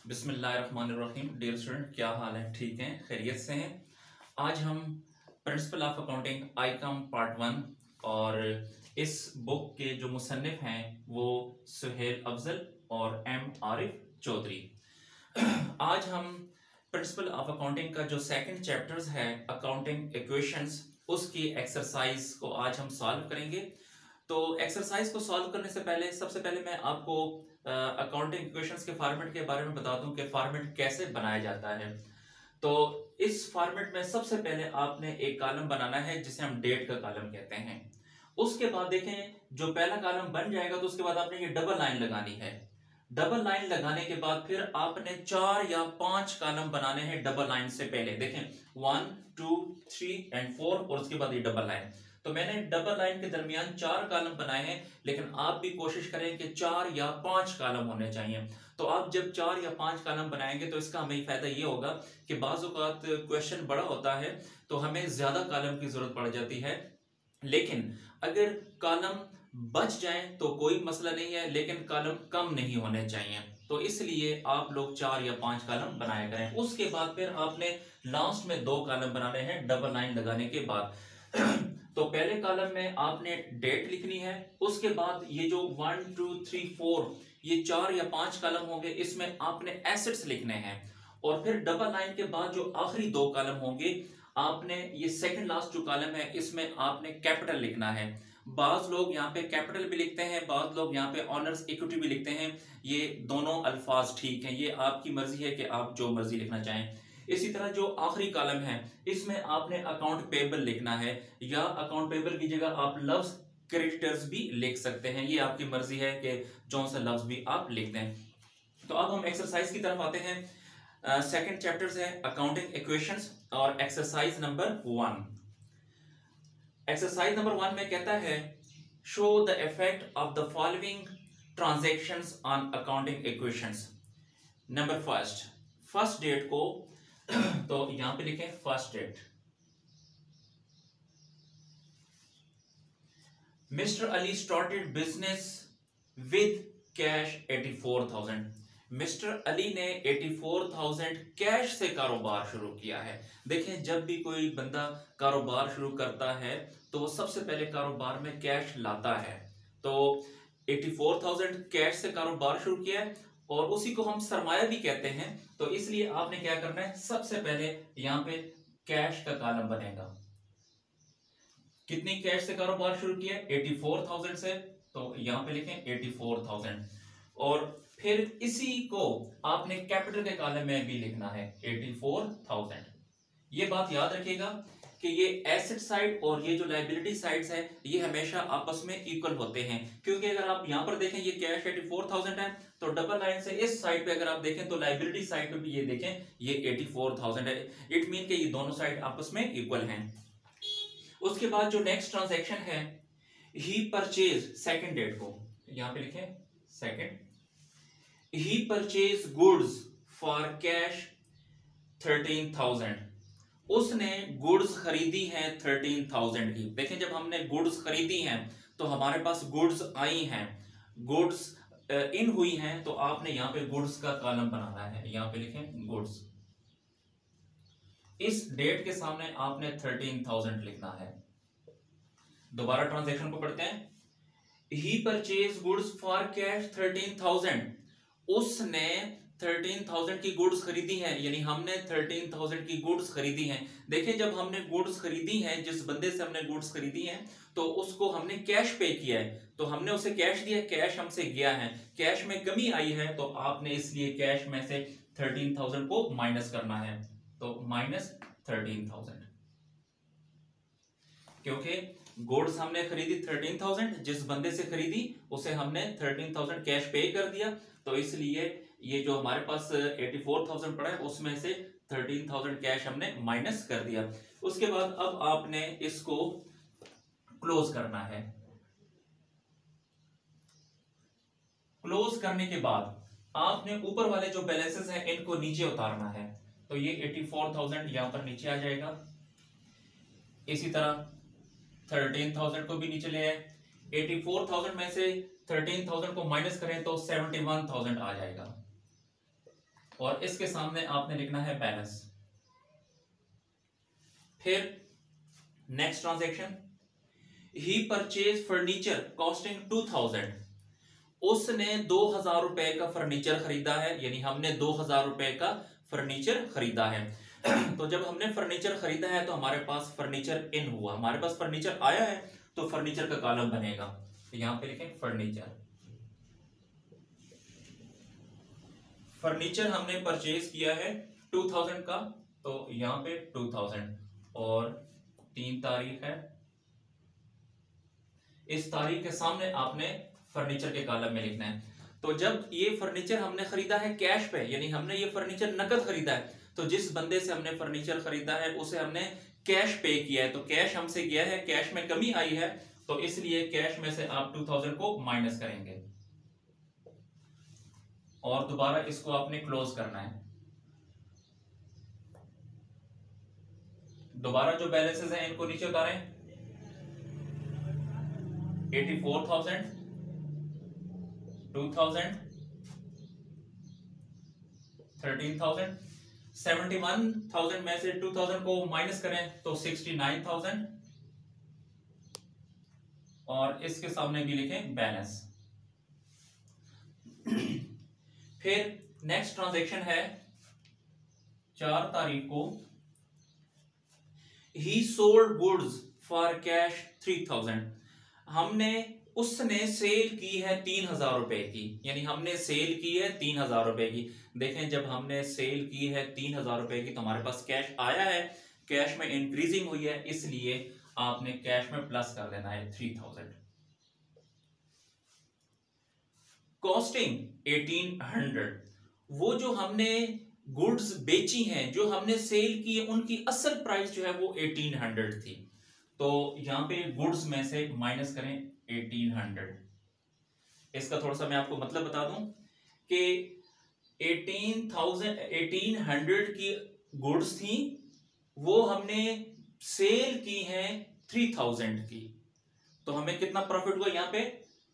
बिस्मिल्लाहिर्रहमानिर्रहीम। Dear student, क्या हाल है? ठीक हैं, खैरियत से हैं? आज हम principle of accounting Icom part 1 और इस बुक के जो मुसन्निफ हैं वो सुहेल अफजल और एम आरिफ चौधरी। आज हम प्रिंसिपल ऑफ अकाउंटिंग का जो सेकंड चैप्टर्स है अकाउंटिंग इक्वेशंस, उसकी एक्सरसाइज को आज हम सॉल्व करेंगे। तो एक्सरसाइज को सॉल्व करने से पहले सबसे पहले मैं आपको अकाउंटिंग इक्वेशंस के फॉर्मेट के बारे में बता दूं कि फॉर्मेट कैसे बनाया जाता है। तो इस फॉर्मेट में सबसे पहले आपने एक कॉलम बनाना है जिसे हम डेट का कॉलम कहते हैं। उसके बाद देखें, जो पहला कॉलम बन जाएगा तो उसके बाद आपने ये डबल लाइन लगानी है। डबल लाइन लगाने के बाद फिर आपने 4 या 5 कॉलम बनाने हैं डबल लाइन से पहले। देखें 1 2 3 एंड 4 और उसके बाद ये डबल लाइन। तो मैंने डबल लाइन के दरमियान 4 कॉलम बनाए हैं, लेकिन आप भी कोशिश करें कि 4 या 5 कॉलम होने चाहिए। तो आप जब 4 या 5 कॉलम बनाएंगे तो इसका हमें फायदा ये होगा कि बाज़ औक़ात क्वेश्चन बड़ा होता है तो हमें ज्यादा कॉलम की जरूरत पड़ जाती है, लेकिन अगर कॉलम बच जाए तो कोई मसला नहीं है, लेकिन कॉलम कम नहीं होने चाहिए। तो इसलिए आप लोग 4 या 5 कॉलम बनाया करें। उसके बाद फिर आपने लास्ट में 2 कॉलम बनाने हैं डबल लाइन लगाने के बाद। तो पहले कॉलम में आपने डेट लिखनी है। उसके बाद ये जो 1 2 3 4 ये 4 या 5 कॉलम होंगे, इसमें आपने एसेट्स लिखने हैं। और फिर डबल लाइन के बाद जो आखिरी 2 कॉलम होंगे, आपने ये सेकंड लास्ट जो कॉलम है इसमें आपने कैपिटल लिखना है। बाज लोग यहाँ पे कैपिटल भी लिखते हैं, बाज लोग यहाँ पे ऑनर्स इक्विटी भी लिखते हैं। ये दोनों अल्फाज ठीक हैं, ये आपकी मर्जी है कि आप जो मर्जी लिखना चाहें। इसी तरह जो आखिरी कॉलम है इसमें आपने अकाउंट पेबल लिखना है, या अकाउंट पेबल की जगह आप लफ्ज क्रेडिटर्स भी लिख सकते हैं। ये आपकी मर्जी है कि जो सा लफ्ज भी आप लिखते हैं। तो अब हम एक्सरसाइज की तरफ आते हैं। सेकंड चैप्टर है अकाउंटिंग इक्वेशंस और एक्सरसाइज नंबर 1। एक्सरसाइज नंबर 1 में कहता है show the effect of the following transactions on accounting equations. Number first date को तो यहां पे लिखें first date. Mister Ali started business with cash 84,000। Mister Ali ने 84,000 कैश से कारोबार शुरू किया है। देखें, जब भी कोई बंदा कारोबार शुरू करता है तो वो सबसे पहले कारोबार में कैश लाता है। तो 84,000 कैश से कारोबार शुरू किया है और उसी को हम सरमाया भी कहते हैं। तो इसलिए आपने क्या करना है, सबसे पहले यहां पे कैश का कॉलम बनेगा। कितनी कैश से कारोबार शुरू किया? 84,000 से, तो यहां पे लिखें 84,000। और फिर इसी को आपने कैपिटल के कॉलम में भी लिखना है 84,000। ये बात याद रखिएगा कि ये एसेट साइड और ये जो लायबिलिटी साइड्स है ये हमेशा आपस में इक्वल होते हैं, क्योंकि अगर आप यहां पर देखें ये कैश 84,000 है, तो डबल लाइन से इस साइड पे अगर आप देखें तो लायबिलिटी साइड पे भी ये देखें ये 84,000 है। इट मीन कि ये दोनों साइड आपस में इक्वल हैं। उसके बाद जो नेक्स्ट ट्रांजैक्शन है, ही परचेज, सेकंड डेट को यहां पे लिखें second. He purchase goods for cash 13,000। उसने गुड्स खरीदी हैं 13,000 की। देखें, जब हमने गुड्स खरीदी हैं तो हमारे पास गुड्स आई हैं, गुड्स इन हुई हैं, तो आपने यहां पे गुड्स का कॉलम बनाना है। यहां पे लिखें गुड्स। इस डेट के सामने आपने 13,000 लिखना है। दोबारा ट्रांजैक्शन को पढ़ते हैं। ही परचेज गुड्स फॉर कैश 13,000। उसने 13,000 की गुड्स खरीदी हैं, यानी हमने 13,000 की गुड्स खरीदी हैं। देखिए, जब हमने गुड्स खरीदी हैं, जिस बंदे से हमने गुड्स खरीदी हैं तो उसको हमने कैश पे किया है, तो हमने उसे कैश दिया, कैश हमसे गया है, कैश में कमी आई है, तो आपने इसलिए कैश में से 13,000 को माइनस करना है। तो माइनस 13,000, क्योंकि गुड्स हमने खरीदी 13,000, जिस बंदे से खरीदी उसे हमने 13,000 कैश पे कर दिया, तो इसलिए ये जो हमारे पास 84,000 पड़ा है उसमें से 13,000 कैश हमने माइनस कर दिया। उसके बाद अब आपने इसको क्लोज करना है। क्लोज करने के बाद आपने ऊपर वाले जो बैलेंसेस हैं इनको नीचे उतारना है। तो ये 84,000 यहां पर नीचे आ जाएगा। इसी तरह 13,000 को भी नीचे ले आए। 84,000 में से 13,000 को माइनस करें तो 71,000 आ जाएगा। और इसके सामने आपने लिखना है बैलेंस। फिर नेक्स्ट ट्रांजैक्शन, ही परचेज फर्नीचर कॉस्टिंग 2000। उसने 2000 रुपए का फर्नीचर खरीदा है, यानी हमने 2000 रुपए का फर्नीचर खरीदा है। तो जब हमने फर्नीचर खरीदा है तो हमारे पास फर्नीचर इन हुआ, हमारे पास फर्नीचर आया है तो फर्नीचर का कॉलम बनेगा। तो यहां पे लिखें फर्नीचर। फर्नीचर हमने परचेज किया है 2000 का, तो यहां पे 2000 और 3 तारीख है। इस तारीख के सामने आपने फर्नीचर के कॉलम में लिखना है। तो जब ये फर्नीचर हमने खरीदा है कैश पे, यानी हमने ये फर्नीचर नकद खरीदा है, तो जिस बंदे से हमने फर्नीचर खरीदा है उसे हमने कैश पे किया है, तो कैश हमसे गया है, कैश में कमी आई है, तो इसलिए कैश में से आप 2000 को माइनस करेंगे और दोबारा इसको आपने क्लोज करना है। दोबारा जो बैलेंसेस हैं इनको नीचे उतारें। 84,000, 2000, 13,000, 71,000 में से 2000 को माइनस करें तो 69,000 और इसके सामने भी लिखें बैलेंस। फिर नेक्स्ट ट्रांजैक्शन है 4 तारीख को, ही सोल्ड गुड्स फॉर कैश 3000। हमने उसने सेल की है 3000 रुपए की, यानी हमने सेल की है 3000 रुपए की। देखें जब हमने सेल की है 3000 रुपए की तो हमारे पास कैश आया है, कैश में इंक्रीजिंग हुई है, इसलिए आपने कैश में प्लस कर देना है 3000। कॉस्टिंग 1800, वो जो हमने गुड्स बेची हैं, जो हमने सेल की है, उनकी असल प्राइस जो है वो 1800 थी। तो यहां पे गुड्स में से माइनस करें 1800। इसका थोड़ा सा मैं आपको मतलब बता दूं कि 1800 की गुड्स थी, वो हमने सेल की हैं 3000 की, तो हमें कितना प्रॉफिट हुआ यहाँ पे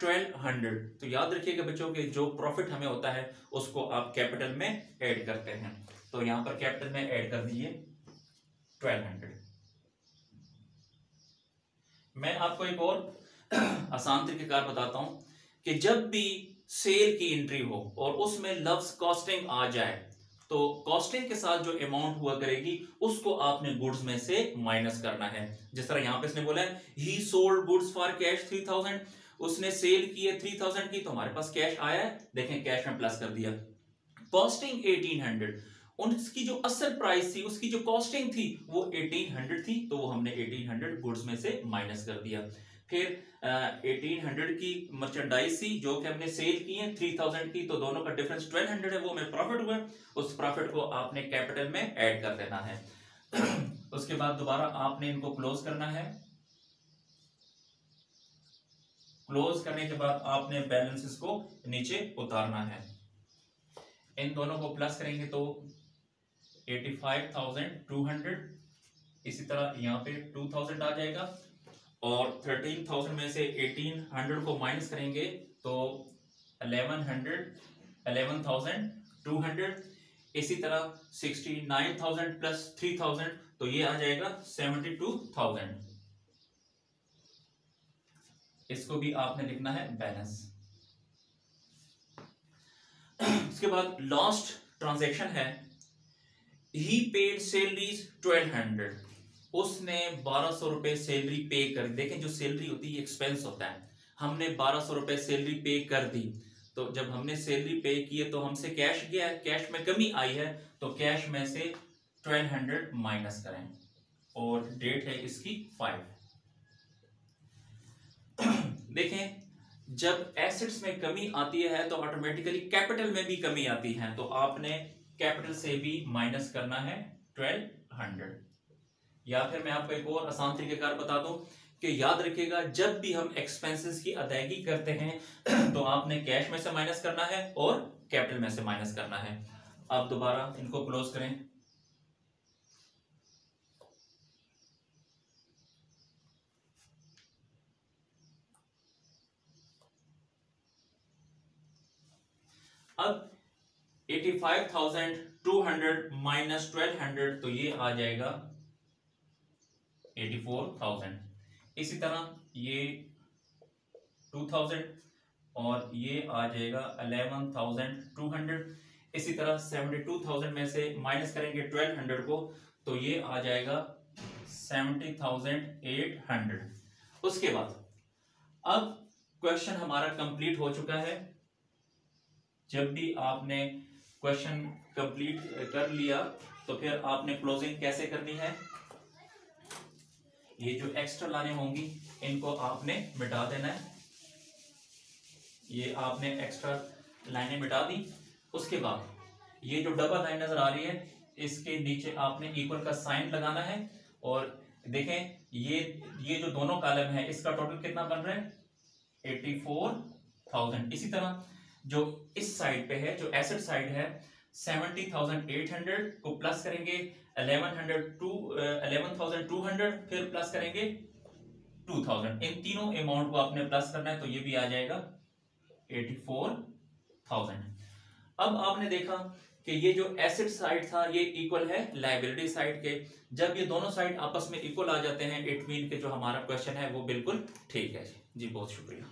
1200। तो याद रखिएगा बच्चों के जो प्रॉफिट हमें होता है उसको आप कैपिटल में ऐड करते हैं, तो यहां पर कैपिटल में ऐड कर दीजिए 1200। मैं आपको एक और आसान तरीकेकार बताता हूं कि जब भी सेल की एंट्री हो और उसमें लफ्ज कॉस्टिंग आ जाए तो कॉस्टिंग के साथ जो अमाउंट हुआ करेगी उसको आपने गुड्स में से माइनस करना है। जिस तरह यहां पे इसने बोला है ही सोल्ड गुड्स फॉर कैश 3000, उसने सेल की है 3000 की, तो हमारे पास कैश आया है, देखें कैश में प्लस कर दिया। कॉस्टिंग 1800, उसकी जो असल प्राइस थी, उसकी जो कॉस्टिंग थी वो 1800 थी, तो वो हमने 1800 गुड्स में से माइनस कर दिया। फिर 1800 की मर्चेंडाइज थी जो कि हमने सेल की है 3000 की, तो दोनों का डिफरेंस 1200 है, वो हमें प्रॉफिट हुआ। उस प्रॉफिट को आपने कैपिटल में ऐड कर देना है। उसके बाद दोबारा आपने इनको क्लोज करना है। क्लोज करने के बाद आपने बैलेंसेस को नीचे उतारना है। इन दोनों को प्लस करेंगे तो 85,200, इसी तरह यहाँ पे 2000 आ जाएगा और 13,000 में से 1800 को माइनस करेंगे तो 11,200, इसी तरह 69,000 प्लस 3000 तो ये आ जाएगा 72,000। इसको भी आपने लिखना है बैलेंस। उसके बाद लास्ट ट्रांजैक्शन है ही पेड सैलरीज 1200, उसने 1200 रुपए सैलरी पे कर। देखें जो सैलरी होती है एक्सपेंस होता है, हमने 1200 रुपए सैलरी पे कर दी, तो जब हमने सैलरी पे की है तो हमसे कैश गया है, कैश में कमी आई है, तो कैश में से 1200 माइनस करें और डेट है इसकी 5। देखें जब एसेट्स में कमी आती है तो ऑटोमेटिकली कैपिटल में भी कमी आती है, तो आपने कैपिटल से भी माइनस करना है 1200। या फिर मैं आपको एक और आसान तरीकेकार बता दूं कि याद रखिएगा जब भी हम एक्सपेंसेस की अदायगी करते हैं तो आपने कैश में से माइनस करना है और कैपिटल में से माइनस करना है। अब दोबारा इनको क्लोज करें। अब 85,200 माइनस 1200, तो ये आ जाएगा 84,000। इसी तरह ये 2000 और ये आ जाएगा 11,200। इसी तरह 72,000 में से माइनस करेंगे 1200 को, तो ये आ जाएगा 70,800। उसके बाद अब क्वेश्चन हमारा कंप्लीट हो चुका है। जब भी आपने क्वेश्चन कंप्लीट कर लिया तो फिर आपने क्लोजिंग कैसे करनी है, ये जो एक्स्ट्रा लाइनें होंगी इनको आपने मिटा देना है। ये आपने एक्स्ट्रा लाइनें मिटा दी। उसके बाद ये जो डबल लाइन नजर आ रही है इसके नीचे आपने इक्वल का साइन लगाना है। और देखें ये जो दोनों कॉलम है इसका टोटल कितना बन रहा है 84,000। इसी तरह जो इस साइड पे है, जो एसेट साइड है, 70,800 को प्लस करेंगे 11,200, फिर प्लस करेंगे 2,000। इन तीनों अमाउंट को आपने प्लस करना है, तो ये भी आ जाएगा 84,000। अब आपने देखा कि ये जो एसेट साइड था ये इक्वल है लायबिलिटी साइड के। जब ये दोनों साइड आपस में इक्वल आ जाते हैं, इट मीन के जो हमारा क्वेश्चन है वो बिल्कुल ठीक है। जी बहुत शुक्रिया।